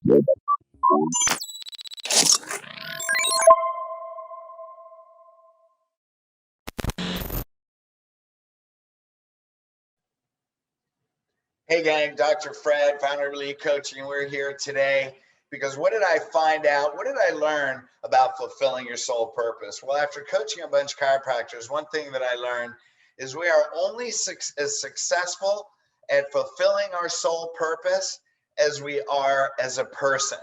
Hey gang, Dr. Fred, founder of Elite Coaching. We're here today because what did I find out? What did I learn about fulfilling your soul purpose? Well, after coaching a bunch of chiropractors, one thing that I learned is we are only as successful at fulfilling our soul purpose as we are as a person.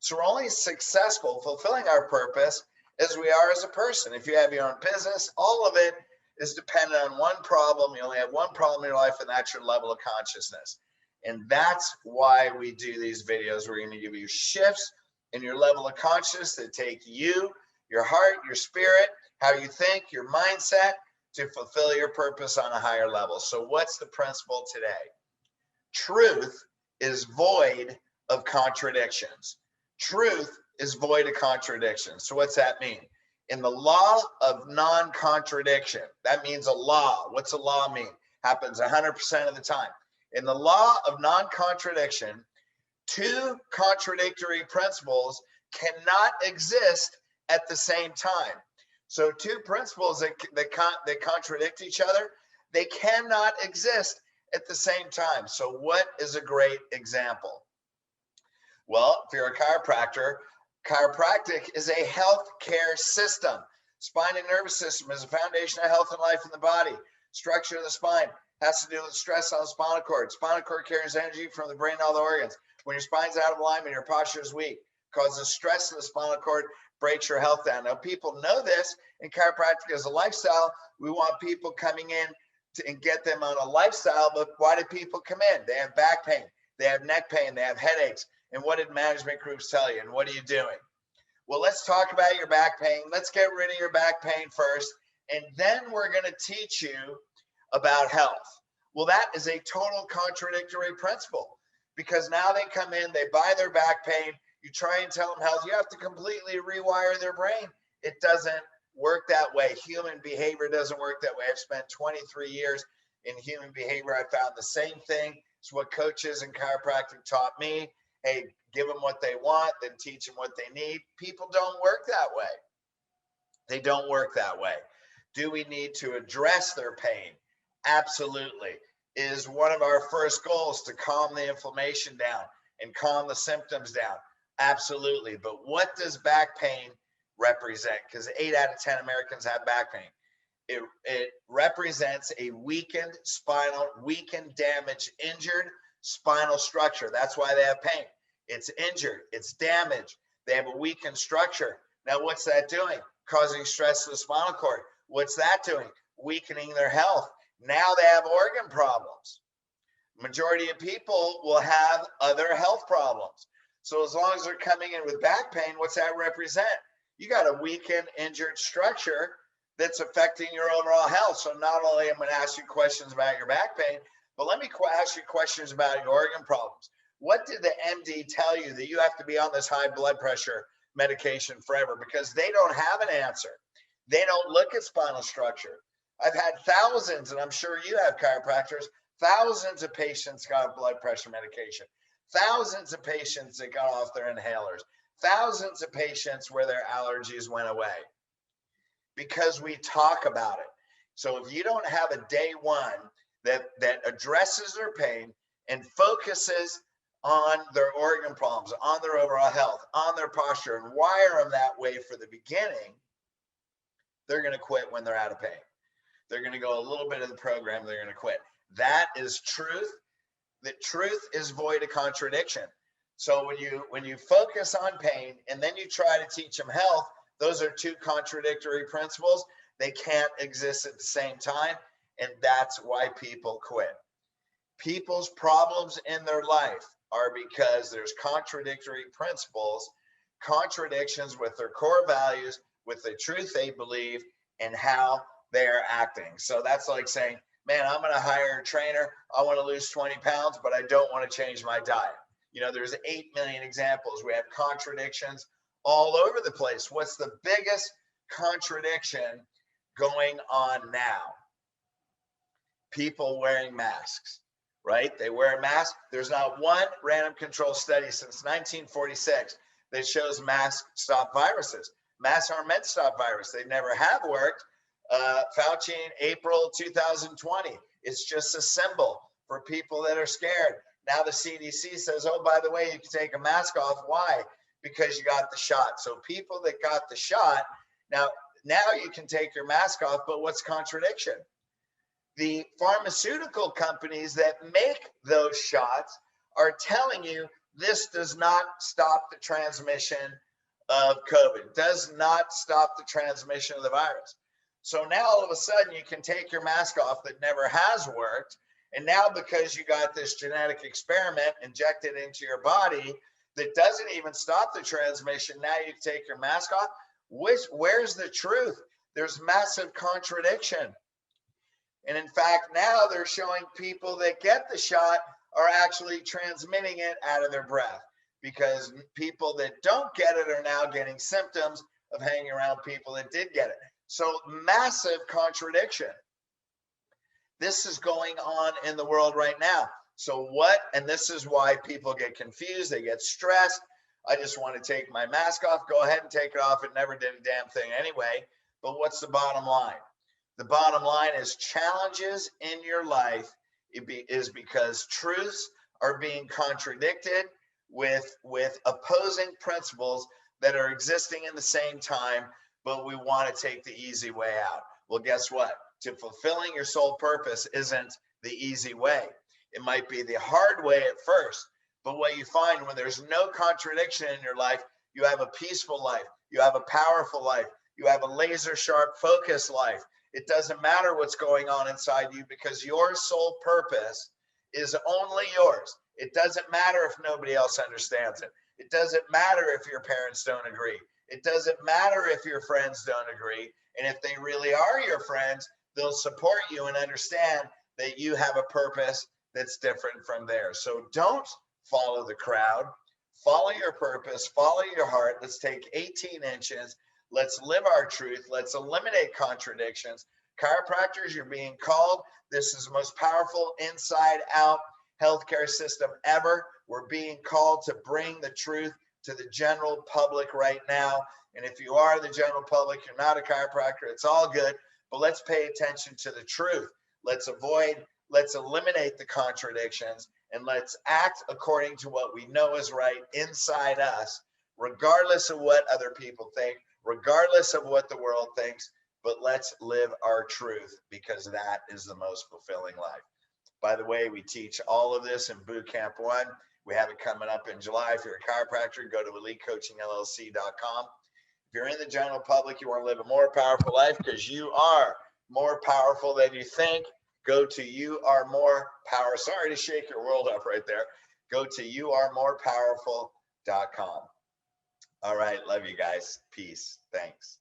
So we're only successful fulfilling our purpose as we are as a person. If you have your own business, all of it is dependent on one problem. You only have one problem in your life, and that's your level of consciousness. And that's why we do these videos. We're going to give you shifts in your level of consciousness that take you, your heart, your spirit, how you think, your mindset to fulfill your purpose on a higher level. So what's the principle today? Truth is void of contradictions. Truth is void of contradictions. So what's that mean? In the law of non-contradiction, that means a law. What's a law mean? Happens 100% of the time. In the law of non-contradiction, two contradictory principles cannot exist at the same time. So two principles that contradict each other, they cannot exist at the same time. So what is a great example? Well, if you're a chiropractor, chiropractic is a health care system. Spine and nervous system is a foundation of health and life in the body. Structure of the spine has to do with stress on the spinal cord. Spinal cord carries energy from the brain to all the organs. When your spine's out of alignment, your posture is weak, causes stress in the spinal cord, breaks your health down. Now, people know this, and chiropractic is a lifestyle. We want people coming in and get them on a lifestyle, but why do people come in? They have back pain, they have neck pain, they have headaches. And what did management groups tell you? And what are you doing? Well, let's talk about your back pain. Let's get rid of your back pain first. And then we're going to teach you about health. Well, that is a total contradictory principle because now they come in, they buy their back pain. You try and tell them health. You have to completely rewire their brain. It doesn't work that way. Human behavior doesn't work that way. I've spent 23 years in human behavior. I found the same thing. It's what coaches and chiropractic taught me. Hey, give them what they want, then teach them what they need. People don't work that way. They don't work that way. Do we need to address their pain? Absolutely. Is one of our first goals to calm the inflammation down and calm the symptoms down? Absolutely. But what does back pain represent? Because 8 out of 10 Americans have back pain. It represents a weakened, damaged, injured spinal structure. That's why they have pain. It's injured, it's damaged. They have a weakened structure. Now, what's that doing? Causing stress to the spinal cord. What's that doing? Weakening their health. Now they have organ problems. Majority of people will have other health problems. So as long as they're coming in with back pain, what's that represent? You got a weakened, injured structure that's affecting your overall health. So not only am I going to ask you questions about your back pain, but let me ask you questions about your organ problems. What did the MD tell you that you have to be on this high blood pressure medication forever? Because they don't have an answer. They don't look at spinal structure. I've had thousands, and I'm sure you have chiropractors, thousands of patients got blood pressure medication, thousands of patients that got off their inhalers, thousands of patients where their allergies went away because we talk about it. So if you don't have a day one that addresses their pain and focuses on their organ problems, on their overall health, on their posture, and wire them that way for the beginning, they're going to quit when they're out of pain. They're going to go a little bit of the program, they're going to quit. That is truth. The truth is void of contradiction. So when you focus on pain and then you try to teach them health, those are two contradictory principles. They can't exist at the same time, and that's why people quit. People's problems in their life are because there's contradictory principles, contradictions with their core values, with the truth they believe, and how they're acting. So that's like saying, man, I'm going to hire a trainer. I want to lose 20 pounds, but I don't want to change my diet. You know, there's 8 million examples. We have contradictions all over the place. What's the biggest contradiction going on now? People wearing masks. right? They wear a mask. There's not one random control study since 1946 that shows masks stop viruses. Masks aren't meant to stop virus. They never have worked. Fauci in April 2020. It's just a symbol for people that are scared. Now the CDC says, oh, by the way, you can take a mask off. Why? Because you got the shot. So people that got the shot, now you can take your mask off, but what's contradiction? The pharmaceutical companies that make those shots are telling you this does not stop the transmission of COVID, does not stop the transmission of the virus. So now all of a sudden you can take your mask off that never has worked. And now because you got this genetic experiment injected into your body that doesn't even stop the transmission, now you can take your mask off. Where's the truth? There's massive contradiction. And in fact, now they're showing people that get the shot are actually transmitting it out of their breath, because people that don't get it are now getting symptoms of hanging around people that did get it. So massive contradiction. This is going on in the world right now. So what, and this is why people get confused, they get stressed. I just want to take my mask off. Go ahead and take it off. It never did a damn thing anyway. But what's the bottom line? The bottom line is challenges in your life is because truths are being contradicted with opposing principles that are existing in the same time, but we want to take the easy way out. Well, guess what? To fulfilling your soul purpose isn't the easy way. It might be the hard way at first, but what you find when there's no contradiction in your life, you have a peaceful life, you have a powerful life, you have a laser sharp focused life. It doesn't matter what's going on inside you, because your soul purpose is only yours. It doesn't matter if nobody else understands it. It doesn't matter if your parents don't agree. It doesn't matter if your friends don't agree. And if they really are your friends, they'll support you and understand that you have a purpose that's different from theirs. So don't follow the crowd. Follow your purpose. Follow your heart. Let's take 18 inches. Let's live our truth. Let's eliminate contradictions. Chiropractors, you're being called. This is the most powerful inside out healthcare system ever. We're being called to bring the truth to the general public right now. And if you are the general public, you're not a chiropractor, it's all good. But let's pay attention to the truth. Let's eliminate the contradictions, and let's act according to what we know is right inside us, regardless of what other people think, regardless of what the world thinks. But let's live our truth, because that is the most fulfilling life. By the way, we teach all of this in Boot Camp 1. We have it coming up in July. If you're a chiropractor, go to elitecoachingllc.com. If you're in the general public, you want to live a more powerful life, because you are more powerful than you think, go to You Are More Power. Sorry to shake your world up right there. Go to youaremorepowerful.com. All right. Love you guys. Peace. Thanks.